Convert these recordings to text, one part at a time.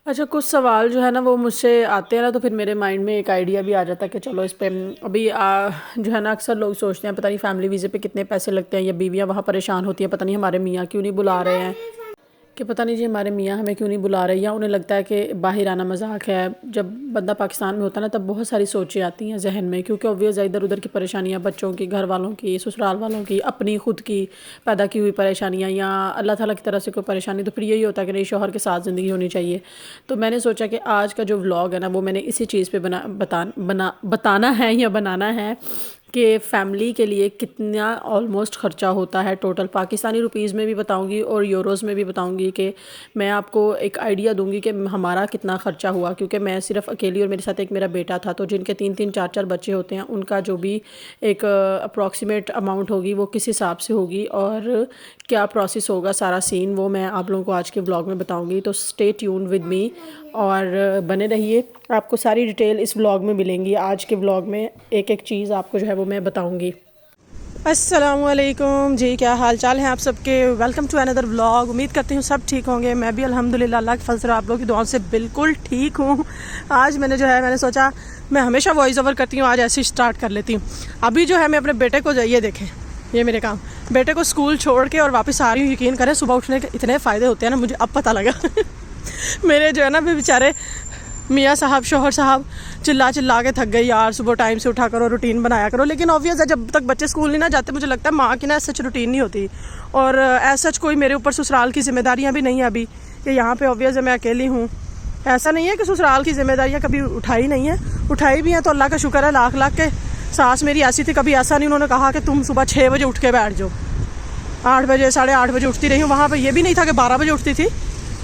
अच्छा, कुछ सवाल जो है ना वो मुझसे आते हैं ना, तो फिर मेरे माइंड में एक आइडिया भी आ जाता है कि चलो इस पे अभी जो है ना अक्सर लोग सोचते हैं पता नहीं फैमिली वीज़े पे कितने पैसे लगते हैं, या बीवियां वहाँ परेशान होती हैं पता नहीं हमारे मियाँ क्यों नहीं बुला रहे हैं, कि पता नहीं जी हमारे मियाँ हमें क्यों नहीं बुला रहे, या उन्हें लगता है कि बाहर आना मजाक है। जब बंदा पाकिस्तान में होता है ना तब बहुत सारी सोचें आती हैं जहन में, क्योंकि ऑब्वियस इधर उधर की परेशानियाँ, बच्चों की, घर वालों की, ससुराल वालों की, अपनी खुद की पैदा की हुई परेशानियाँ, या अल्लाह ताला की तरफ से कोई परेशानी, तो फिर यही होता है कि नहीं शौहर के साथ ज़िंदगी होनी चाहिए। तो मैंने सोचा कि आज का जो व्लॉग है ना वो मैंने इसी चीज़ पे बताना है या बनाना है कि फ़ैमिली के लिए कितना ऑलमोस्ट ख़र्चा होता है टोटल, पाकिस्तानी रुपीज़ में भी बताऊंगी और यूरोज़ में भी बताऊंगी, कि मैं आपको एक आइडिया दूंगी कि हमारा कितना ख़र्चा हुआ, क्योंकि मैं सिर्फ अकेली और मेरे साथ एक मेरा बेटा था, तो जिनके 3-3 4-4 बच्चे होते हैं उनका जो भी एक अप्रॉक्सीमेट अमाउंट होगी वो किस हिसाब से होगी और क्या प्रोसेस होगा, सारा सीन वो मैं आप लोगों को आज के व्लॉग में बताऊंगी। तो स्टे ट्यून विद मी और बने रहिए, आपको सारी डिटेल इस व्लॉग में मिलेंगी। आज के व्लॉग में एक एक चीज़ आपको जो है वो मैं बताऊंगी। अस्सलामुअलैकुम जी, क्या हाल चाल है आप सबके। Welcome to another vlog. उम्मीद करती हूँ सब ठीक होंगे। मैं भी अल्हम्दुलिल्लाह अल्लाह के फजल से आप लोगों की दुआओं से बिल्कुल ठीक हूँ। आज मैंने सोचा मैं हमेशा वॉइस ओवर करती हूँ, आज ऐसे ही स्टार्ट कर लेती हूँ। अभी जो है मैं अपने बेटे को ये देखें, ये मेरे काम, बेटे को स्कूल छोड़ के और वापस आ रही हूँ। यकीन करें सुबह उठने के इतने फ़ायदे होते हैं ना, मुझे अब पता लगा। मेरे जो है ना बेचारे मियाँ साहब, शोहर साहब चिल्ला चिल्ला के थक गई यार, सुबह टाइम से उठा करो, रूटीन बनाया करो। लेकिन ऑब्वियस है जब तक बच्चे स्कूल नहीं ना जाते, मुझे लगता है माँ की ना सच रूटीन नहीं होती। और सच कोई मेरे ऊपर ससुराल की जिम्मेदारियाँ भी नहीं है अभी, कि यहाँ पे ऑब्वियस है मैं अकेली हूँ। ऐसा नहीं है कि ससुराल की जिम्मेदारियाँ कभी उठाई नहीं है, उठाई भी हैं तो अल्लाह का शुक्र है लाख लाख के। सास मेरी ऐसी थी, कभी ऐसा नहीं उन्होंने कहा कि तुम सुबह 6 बजे उठ के बैठ जाओ। 8 बजे 8:30 बजे उठती रही हूँ। वहाँ पर ये भी नहीं था कि 12 बजे उठती थी,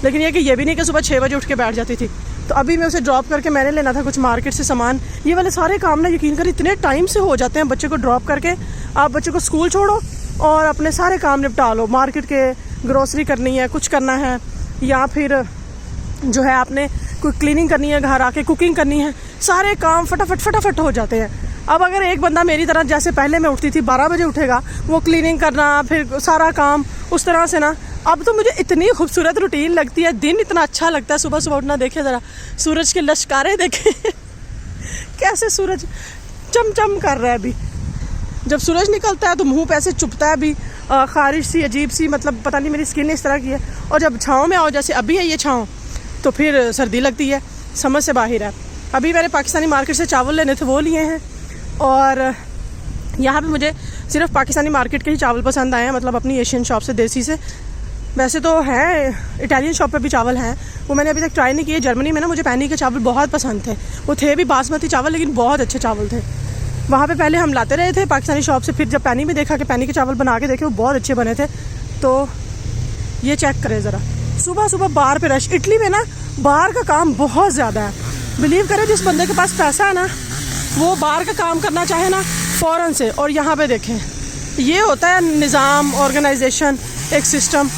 लेकिन ये भी नहीं कि सुबह 6 बजे उठ के बैठ जाती थी। तो अभी मैं उसे ड्रॉप करके मैंने लेना था कुछ मार्केट से सामान। ये वाले सारे काम ना यकीन कर इतने टाइम से हो जाते हैं। बच्चे को ड्रॉप करके आप बच्चे को स्कूल छोड़ो और अपने सारे काम निपटा लो, मार्केट के ग्रोसरी करनी है, कुछ करना है, या फिर जो है आपने कोई क्लीनिंग करनी है, घर आके कुकिंग करनी है, सारे काम फटाफट हो जाते हैं। अब अगर एक बंदा मेरी तरह जैसे पहले मैं उठती थी 12 बजे उठेगा, वो क्लीनिंग करना फिर सारा काम उस तरह से ना, अब तो मुझे इतनी खूबसूरत रूटीन लगती है, दिन इतना अच्छा लगता है सुबह सुबह उठना। देखे ज़रा सूरज के लश्कारे देखे कैसे सूरज चमचम कर रहा है। अभी जब सूरज निकलता है तो मुंह पे ऐसे चुभता है, अभी खारिश सी अजीब सी, मतलब पता नहीं मेरी स्किन इस तरह की है। और जब छाँव में आओ, जैसे अभी है ये छाँव, तो फिर सर्दी लगती है, समझ से बाहर है। अभी मैंने पाकिस्तानी मार्केट से चावल लेने थे वो लिए हैं, और यहाँ पे मुझे सिर्फ पाकिस्तानी मार्केट के ही चावल पसंद आए हैं, मतलब अपनी एशियन शॉप से, देसी से। वैसे तो हैं इटालियन शॉप पे भी चावल हैं, वो मैंने अभी तक ट्राई नहीं किए। जर्मनी में ना मुझे पैनी के चावल बहुत पसंद थे, वो थे भी बासमती चावल लेकिन बहुत अच्छे चावल थे। वहाँ पे पहले हम लाते रहे थे पाकिस्तानी शॉप से, फिर जब पैनी में देखा कि पैनी के चावल बना के देखे वो बहुत अच्छे बने थे। तो ये चेक करें ज़रा, सुबह सुबह बाहर पे रश। इटली में ना बाहर का काम बहुत ज़्यादा है। बिलीव करें जिस बंदे के पास पैसा है ना वो बाहर का काम करना चाहे ना फ़ौरन से। और यहाँ पे देखें ये होता है निज़ाम, ऑर्गेनाइजेशन, एक सिस्टम।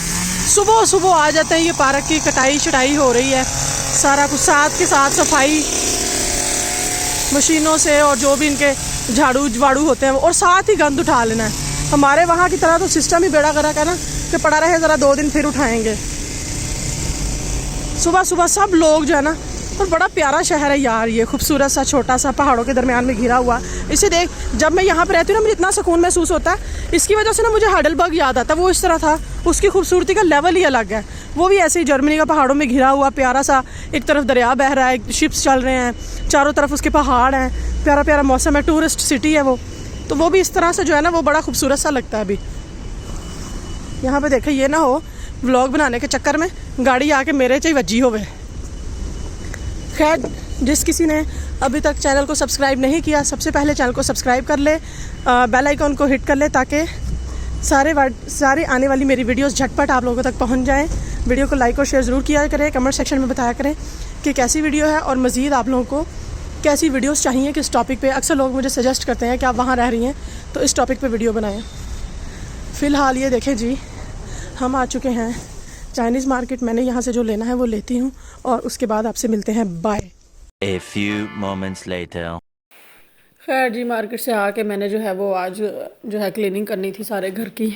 सुबह सुबह आ जाते हैं, ये पार्क की कटाई शटाई हो रही है, सारा कुछ साथ के साथ सफाई मशीनों से, और जो भी इनके झाड़ू वाड़ू होते हैं, और साथ ही गंद उठा लेना है। हमारे वहाँ की तरह तो सिस्टम ही बेड़ा गर्क है ना, कि पड़ा रहे ज़रा 2 दिन फिर उठाएंगे। सुबह सुबह सब लोग जो है ना, और बड़ा प्यारा शहर है यार, ये खूबसूरत सा छोटा सा पहाड़ों के दरमियान में घिरा हुआ। इसे देख, जब मैं यहाँ पर रहती हूँ ना मुझे इतना सुकून महसूस होता है। इसकी वजह से ना मुझे हाइडेलबर्ग याद आता है, वो इस तरह था, उसकी खूबसूरती का लेवल ही अलग है। वो भी ऐसे ही जर्मनी का पहाड़ों में घिरा हुआ प्यारा सा, एक तरफ दरिया बह रहा है, शिप्स चल रहे हैं, चारों तरफ उसके पहाड़ हैं, प्यारा प्यारा मौसम है, टूरिस्ट सिटी है वो। तो वो भी इस तरह से जो है ना वो बड़ा खूबसूरत सा लगता है। अभी यहाँ पे देखें, ये ना हो व्लॉग बनाने के चक्कर में गाड़ी आके मेरे चाहिए वज्जी होवे। खैर, जिस किसी ने अभी तक चैनल को सब्सक्राइब नहीं किया, सबसे पहले चैनल को सब्सक्राइब कर ले, बेल आइकॉन को हिट कर ले, ताकि सारे आने वाली मेरी वीडियोस झटपट आप लोगों तक पहुंच जाएं। वीडियो को लाइक और शेयर ज़रूर किया करें, कमेंट सेक्शन में बताया करें कि कैसी वीडियो है, और मज़ीद आप लोगों को कैसी वीडियोस चाहिए, किस टॉपिक पे। अक्सर लोग मुझे सजेस्ट करते हैं कि आप वहाँ रह रही हैं तो इस टॉपिक पे वीडियो बनाएं। फ़िलहाल ये देखें जी, हम आ चुके हैं चाइनीज़ मार्केट। मैंने यहाँ से जो लेना है वो लेती हूँ, और उसके बाद आपसे मिलते हैं। Bye. A few moments later. खैर जी, मार्केट से आके मैंने जो है वो आज जो है क्लीनिंग करनी थी सारे घर की,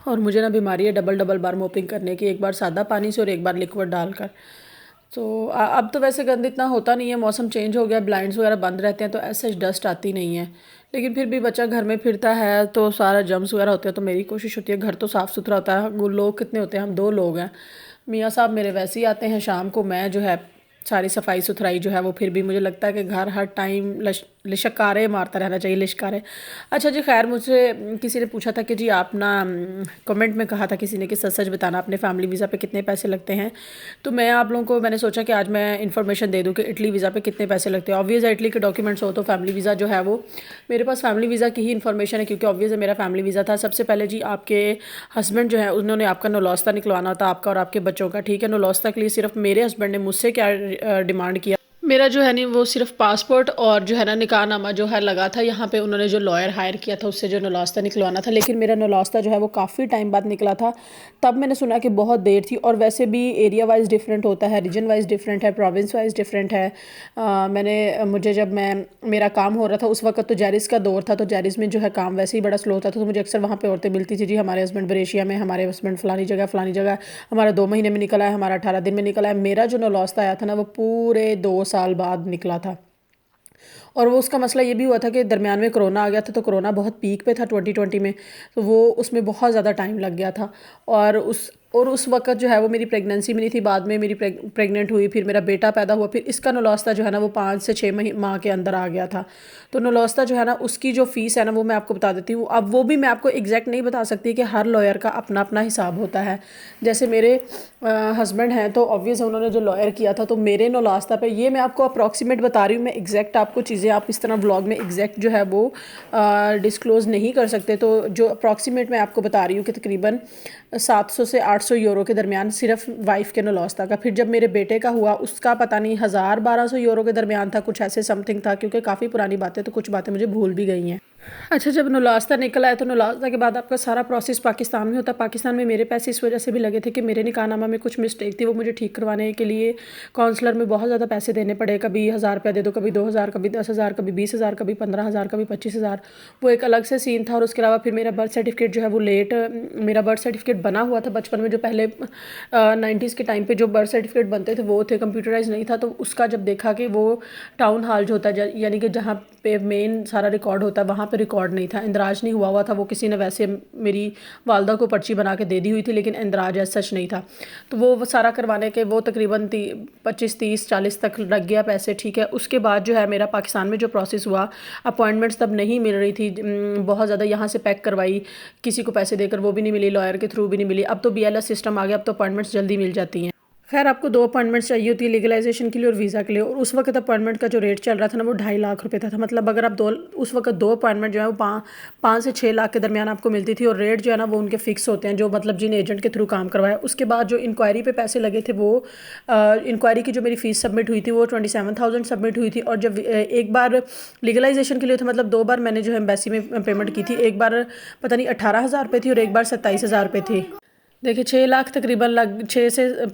और मुझे ना बीमारी है डबल बार मोपिंग करने की, एक बार सादा पानी से और एक बार लिक्विड डालकर। तो अब तो वैसे गंद इतना होता नहीं है, मौसम चेंज हो गया, ब्लाइंड्स वगैरह बंद रहते हैं तो ऐसे डस्ट आती नहीं है। लेकिन फिर भी बच्चा घर में फिरता है तो सारा जर्म्स वगैरह होते हैं, तो मेरी कोशिश होती है घर तो साफ़ सुथरा होता है। वो लोग कितने होते हैं, हम 2 लोग हैं। मियाँ साहब मेरे वैसे ही आते हैं शाम को, मैं जो है सारी सफाई सुथराई जो है वो, फिर भी मुझे लगता है कि घर हर टाइम लिशकारे मारता रहना चाहिए, लिशकारे। अच्छा जी, खैर मुझसे किसी ने पूछा था कि जी आप ना कमेंट में कहा था किसी ने कि सच सच बताना अपने फैमिली वीज़ा पे कितने पैसे लगते हैं। तो मैं आप लोगों को मैंने सोचा कि आज मैं इन्फॉर्मेशन दे दूँ कि इटली वीज़ा पे कितने पैसे लगते हैं। ऑब्वियस है इटली के डॉक्यूमेंट्स हो तो फैमिली वीज़ा जो है वो, मेरे पास फैमिली वीज़ा की ही इन्फॉर्मेशन है क्योंकि ऑब्वियस है मेरा फैमिली वीज़ा था। सबसे पहले जी आपके हस्बैंड जो है उन्होंने आपका नौलौस्ता निकलवाना था, आपका और आपके बच्चों का, ठीक है। नौलौस्ता के लिए सिर्फ मेरे हस्बैंड ने मुझसे क्या डिमांड किया, मेरा जो है नहीं वो सिर्फ पासपोर्ट और जो है ना निकाहनामा जो है लगा था। यहाँ पे उन्होंने जो लॉयर हायर किया था उससे जो नौलौस्ता निकलवाना था, लेकिन मेरा नौलौस्ता जो है वो काफ़ी टाइम बाद निकला था। तब मैंने सुना कि बहुत देर थी, और वैसे भी एरिया वाइज डिफरेंट होता है, रीजन वाइज डिफरेंट है, प्रोविंस वाइज डिफरेंट है। मुझे जब मेरा काम हो रहा था उस वक्त तो जैरिस का दौर था, तो जैरिस में जो है काम वैसे ही बड़ा स्लो होता था, तो मुझे अक्सर वहाँ पे औरतें मिलती थी, जी हमारे हस्बैंड बरेशिया में, हमारे हस्बैंड फलानी जगह, हमारा 2 महीने में निकला है, हमारा 18 दिन में निकला है। मेरा जो नौलौस्ता आया था ना वो पूरे 2 साल बाद निकला था। और वो उसका मसला ये भी हुआ था कि दरमियान में कोरोना आ गया था, तो कोरोना बहुत पीक पे था 2020 में, तो वो उसमें बहुत ज़्यादा टाइम लग गया था। और उस वक्त जो है वो मेरी प्रेगनेंसी में नहीं थी, बाद में मेरी प्रेग्नेंट हुई, फिर मेरा बेटा पैदा हुआ, फिर इसका नौलौस्ता जो है ना वो 5 से 6 माह के अंदर आ गया था। तो नौलौस्ता जो है ना उसकी जो फ़ीस है ना वो मैं आपको बता देती हूँ। अब वो भी मैं आपको एग्जैक्ट नहीं बता सकती कि हर लॉयर का अपना अपना हिसाब होता है। जैसे मेरे हस्बैंड हैं तो ऑब्वियस है उन्होंने जो लॉयर किया था, तो मेरे नौलौस्ता पे ये मैं आपको अप्रॉक्सीमेट बता रही हूँ, मैं एग्जैक्ट आपको चीज़ें आप इस तरह व्लॉग में एग्जैक्ट जो है वो डिस्क्लोज़ नहीं कर सकते। तो जो अप्रॉक्सीमेट मैं आपको बता रही हूँ कि तकरीबन 700 से 800 यूरो के दरमियान सिर्फ वाइफ के नौलौस्ता का। फिर जब मेरे बेटे का हुआ उसका पता नहीं 1000-1200 यूरो के दरमियान था, कुछ ऐसे समथिंग था, क्योंकि काफ़ी पुरानी बातें तो कुछ बातें मुझे भूल भी गई हैं। अच्छा, जब नौलौस्ता निकला है तो नौलौस्ता के बाद आपका सारा प्रोसेस पाकिस्तान में होता है। पाकिस्तान में मेरे पैसे इस वजह से भी लगे थे कि मेरे निकाहनामा में कुछ मिस्टेक थी, वो मुझे ठीक करवाने के लिए काउंसलर में बहुत ज़्यादा पैसे देने पड़े। कभी 1000 रुपया दे दो, कभी 2000, कभी 10,000, कभी 20,000, कभी 15,000, कभी 25,000। वो एक अलग से सीन था। और उसके अलावा फिर मेरा बर्थ सर्टिफिकेट जो है वो लेट, मेरा बर्थ सर्टिफिकेट बना हुआ था बचपन में, जो पहले 90s के टाइम पे जो बर्थ सर्टिफिकेट बनते थे वो थे, कंप्यूटराइज नहीं था। तो उसका जब देखा कि वो टाउन हॉल जो होता है, यानी कि जहाँ पे मेन सारा रिकॉर्ड होता है, वहाँ पे रिकॉर्ड नहीं था, इंदराज नहीं हुआ था। वो किसी ने वैसे मेरी वालदा को पर्ची बना के दे दी हुई थी, लेकिन इंदराज ऐसा सच नहीं था। तो वो सारा करवाने के वो तकरीबन 25, 30, 40 तक लग गया पैसे, ठीक है। उसके बाद जो है मेरा पाकिस्तान में जो प्रोसेस हुआ, अपॉइंटमेंट्स तब नहीं मिल रही थी बहुत ज़्यादा, यहाँ से पैक करवाई किसी को पैसे देकर, वो भी नहीं मिली, लॉयर के थ्रू भी नहीं मिली। अब तो BLS सिस्टम आ गया, अब तो अपॉइंटमेंट्स जल्दी मिल जाती हैं। खैर आपको 2 अपॉइंटमेंट्स चाहिए होती है, लीगलाइजेशन के लिए और वीज़ा के लिए। और उस वक्त अपॉइंटमेंट का जो रेट चल रहा था ना वो 2.5 लाख रुपए था। मतलब अगर आप उस वक्त 2 अपॉइंटमेंट जो है वो 5 से 6 लाख के दरमियान आपको मिलती थी। और रेट जो है ना वो उनके फिक्स होते हैं, जो मतलब जिन एजेंट के थ्रू काम करवाया। उसके बाद जो इंक्वायरी पे पैसे लगे थे, वो इंक्वायरी की जो मेरी फ़ीस सबमिट हुई थी वो 27,000 सबमिट हुई थी। और जब एक बार लीगलाइजेशन के लिए था, मतलब 2 बार मैंने जो है एम्बेसी में पेमेंट की थी, एक बार पता नहीं 18,000 रुपये थी और एक बार 27,000 रुपये थी। देखिए 6 लाख तकरीबन लग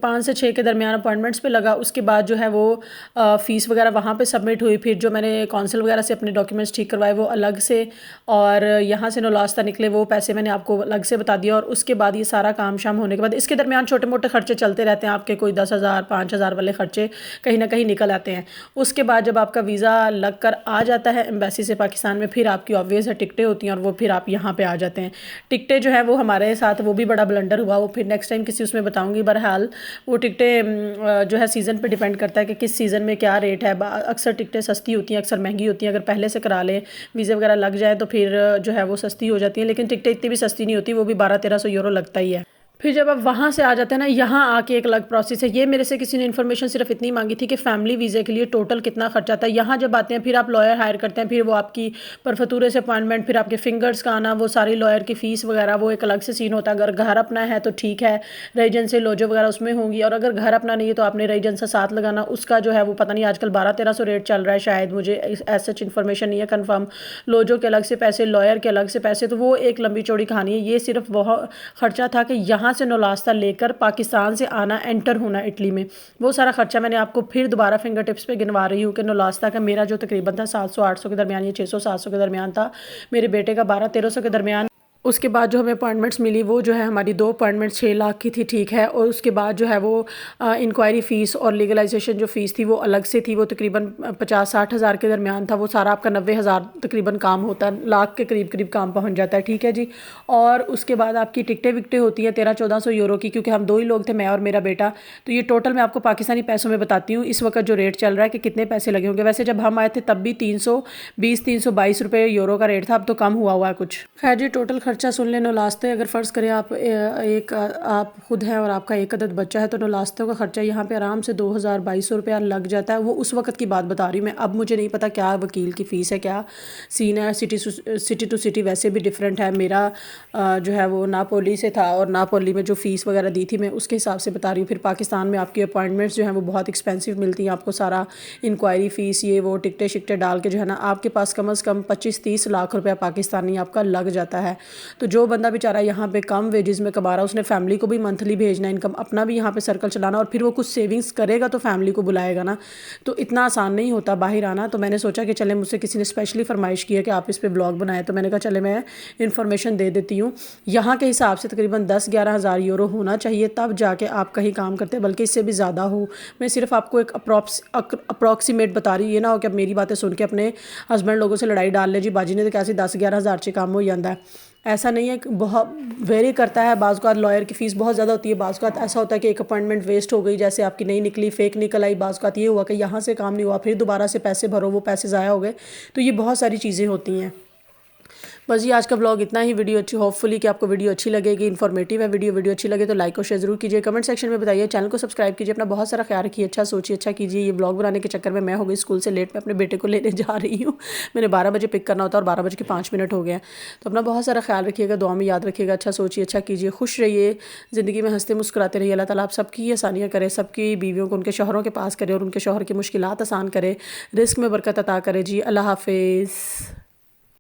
5 से 6 के दरमियान अपॉइंटमेंट्स पे लगा। उसके बाद जो है वो फ़ीस वगैरह वहाँ पे सबमिट हुई। फिर जो मैंने कौंसल वगैरह से अपने डॉक्यूमेंट्स ठीक करवाए वो अलग से, और यहाँ से नौलौस्ता निकले वो पैसे मैंने आपको अलग से बता दिया। और उसके बाद ये सारा काम शाम होने के बाद इसके दरमियान छोटे मोटे खर्चे चलते रहते हैं आपके, कोई 10,000 5,000 वाले खर्चे कहीं ना कहीं निकल आते हैं। उसके बाद जब आपका वीज़ा लग कर आ जाता है एम्बेसी से पाकिस्तान में, फिर आपकी ऑब्वियस है टिकटें होती हैं और वो फिर आप यहाँ पर आ जाते हैं। टिकटें जो है वो हमारे साथ वो भी बड़ा ब्लंडर हुआ, वो फिर नेक्स्ट टाइम किसी उसमें बताऊंगी। बहरहाल वो टिकटें जो है सीज़न पे डिपेंड करता है कि किस सीज़न में क्या रेट है। अक्सर टिकटें सस्ती होती हैं, अक्सर महंगी होती हैं। अगर पहले से करा लें, वीज़े वगैरह लग जाए तो फिर जो है वो सस्ती हो जाती है, लेकिन टिकटें इतनी भी सस्ती नहीं होती, वो भी 1200-1300 यूरो लगता ही है। फिर जब आप वहाँ से आ जाते हैं ना, यहाँ आके एक अलग प्रोसेस है। ये मेरे से किसी ने इन्फॉर्मेशन सिर्फ इतनी मांगी थी कि फैमिली वीज़े के लिए टोटल कितना खर्चा आता है। यहाँ जब आते हैं फिर आप लॉयर हायर करते हैं, फिर वो आपकी परफतूरे से अपॉइंटमेंट, फिर आपके फिंगर्स का आना, वो सारी लॉयर की फ़ीस वगैरह, वो एक अलग से सीन होता है। अगर घर अपना है तो ठीक है, रेजिडेंस से लोजो वगैरह उसमें होंगी, और अगर घर अपना नहीं है तो आपने रेजिडेंस का साथ लगाना, उसका जो है वो पता नहीं आजकल 1200-1300 रेट चल रहा है शायद, मुझे ऐसा सच इन्फॉर्मेशन नहीं है कन्फर्म। लोजो के अलग से पैसे, लॉयर के अलग से पैसे, तो वो एक लंबी चौड़ी कहानी है। ये सिर्फ बहुत खर्चा था कि यहाँ से नौलौस्ता लेकर पाकिस्तान से आना, एंटर होना इटली में, वो सारा खर्चा मैंने आपको फिर दोबारा फिंगर टिप्स पे गिनवा रही हूँ कि नौलौस्ता का मेरा जो तकरीबन था 700-800 के दरमियान, या 600-700 के दरमियान था। मेरे बेटे का 1200-1300 के दरमियान। उसके बाद जो हमें अपॉइंटमेंट्स मिली वो जो है हमारी 2 अपॉइंटमेंट 6 लाख की थी, ठीक है। और उसके बाद जो है वो इंक्वायरी फ़ीस और लीगलाइजेशन जो फ़ीस थी वो अलग से थी, वो तकरीबन 50-60 हज़ार के दरमियान था। वो सारा आपका 90,000 तकरीबन काम होता है, लाख के करीब करीब काम पहुंच जाता है, ठीक है जी। और उसके बाद आपकी टिकटें विकटें होती हैं 1300-1400 यूरो की, क्योंकि हम 2 ही लोग थे, मैं और मेरा बेटा। तो ये टोटल मैं आपको पाकिस्तानी पैसों में बताती हूँ इस वक्त जो रेट चल रहा है कि कितने पैसे लगे होंगे। वैसे जब हम आए थे तब भी 320-322 रुपये यूरो का रेट था, अब तो कम हुआ है कुछ। खैर जी, टोटल खर्चा सुन लें। नौलास्ते अगर फ़र्ज़ करें आप खुद हैं और आपका एक अदद बच्चा है, तो नौलास्तों का खर्चा यहाँ पे आराम से 2000-2200 रुपया लग जाता है। वो उस वक्त की बात बता रही हूँ मैं, अब मुझे नहीं पता क्या वकील की फ़ीस है, क्या सीन है। सिटी टू सिटी वैसे भी डिफरेंट है। मेरा जो है वो नापोली से था और नापोली में जो फ़ीस वगैरह दी थी मैं उसके हिसाब से बता रही हूँ। फिर पाकिस्तान में आपकी अपॉइंटमेंट्स जो हैं वो बहुत एक्सपेंसिव मिलती हैं आपको, सारा इंक्वायरी फ़ीस ये वो टिकटें शिकटें डाल के जो है ना आपके पास कम से कम 25-30 लाख रुपया पाकिस्तानी आपका लग जाता है। तो जो बंदा बेचारा यहाँ पे कम वेजेस में कमा रहा है, उसने फैमिली को भी मंथली भेजना, इनकम अपना भी यहाँ पे सर्कल चलाना, और फिर वो कुछ सेविंग्स करेगा तो फैमिली को बुलाएगा ना, तो इतना आसान नहीं होता बाहर आना। तो मैंने सोचा कि चले, मुझसे किसी ने स्पेशली फरमाइश की है कि आप इस पर ब्लॉग बनाएं, तो मैंने कहा चले मैं इन्फॉर्मेशन दे देती हूँ। यहाँ के हिसाब से तकरीबन 10-11 हज़ार यूरो होना चाहिए तब जाके आप कहीं काम करते हैं, बल्कि इससे भी ज़्यादा हो। मैं सिर्फ आपको एक अप्रॉक्सीमेट बता रही हूँ, ये ना हो कि अब मेरी बातें सुन के अपने हस्बैंड लोगों से लड़ाई डाल ले, जी बाजी ने तो कैसे 10-11 हज़ार से काम हो जाता है। ऐसा नहीं है कि बहुत वेरी करता है। बाज़ औक़ात लॉयर की फ़ीस बहुत ज़्यादा होती है, बाज़ औक़ात ऐसा होता है कि एक अपॉइंटमेंट वेस्ट हो गई, जैसे आपकी नहीं निकली, फ़ेक निकल आई। बाज़ औक़ात ये हुआ कि यहाँ से काम नहीं हुआ, फिर दोबारा से पैसे भरो, वो पैसे ज़ाया हो गए। तो ये बहुत सारी चीज़ें होती हैं। बस ये आज का व्लॉग इतना ही। वीडियो अच्छी, होपफुली कि आपको वीडियो अच्छी लगेगी, इन्फॉर्मेटिव है वीडियो अच्छी लगे तो लाइक और शेयर ज़रूर कीजिए, कमेंट सेक्शन में बताइए, चैनल को सब्सक्राइब कीजिए, अपना बहुत सारा ख्याल रखिए, अच्छा सोचिए, अच्छा कीजिए। ये व्लॉग बनाने के चक्कर में मैं हो गई स्कूल से लेट, मैं अपने बेटे को लेने जा रही हूँ। मैंने 12 बजे पिक करना होता है और 12:05 हो गए हैं। तो अपना बहुत सारा ख्याल रखिएगा, दुआ में याद रखिएगा, अच्छा सोचिए, अच्छा कीजिए, खुश रहिए, ज़िंदगी में हंसते मुस्कुराते रहिए। अल्लाह ताला आप सबकी आसानियाँ करे, सबकी बीवियों को उनके शौहरों के पास करे और उनके शौहर की मुश्किलात आसान करे, रिस्क में बरकत अता करे जी। अल्लाह हाफिज़।